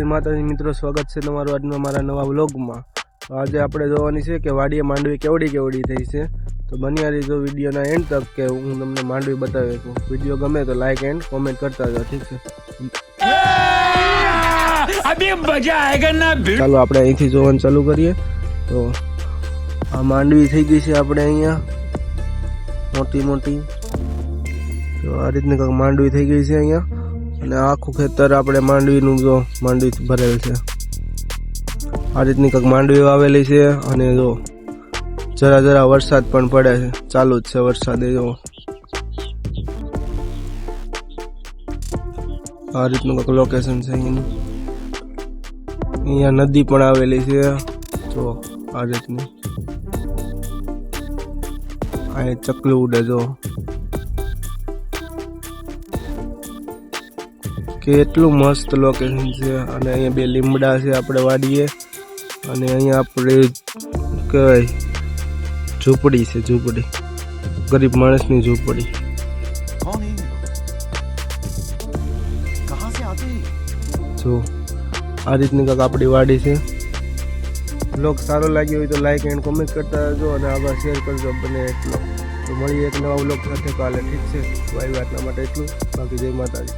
માતાજી મિત્રો, સ્વાગત છે તમારું આજના મારા નવા વ્લોગમાં। આજે આપણે જોવાની છે કે વાડીએ માંડવી કેવડી થઈ છે, તો બન્યા રહેજો વિડીયોના એન્ડ તક કે હું તમને માંડવી બતાવી શકું। વિડીયો ગમે તો લાઈક એન્ડ કોમેન્ટ કરતા જાઓ, ઠીક છે? અભી મજા આયેગા ના। ચાલો આપણે અહીંથી જોવાનું ચાલુ કરીએ। તો આ માંડવી થઈ ગઈ છે આપણે અહીંયા મોટી। તો આ રીતની કંઈક માંડવી થઈ ગઈ છે અહીંયા, અને આખું ખેતર આપણે માંડવીનું જો માંડવી ભરેલ છે। આ રીતની કંઈક માંડવી વાવેલી છે, અને જો જરા વરસાદ પણ પડે છે, ચાલુ જ છે વરસાદ। જો આ રીતનું કંઈક લોકેશન છે અહીંનું। અહીંયા નદી પણ આવેલી છે, જો આ રીતની। આ ચકલું ઉડે જો, કેટલું મસ્ત લોકેશન છે। અને અહીંયા બે લીમડા છે આપણે વાડીએ, અને અહીંયા આપણે કહેવાય ઝૂંપડી છે, ઝૂંપડી ગરીબ માણસની ઝૂંપડી। જો આ રીતની કંઈક આપણી વાડી છે। બ્લોગ સારો લાગ્યો હોય તો લાઈક એન્ડ કોમેન્ટ કરતા રહેજો, અને આગળ શેર કરજો બને એટલો। તો મળીએ એક નવા બ્લોગ સાથે કાલે, ઠીક છે? વાય વાતના માટે એટલું, બાકી જય માતાજી।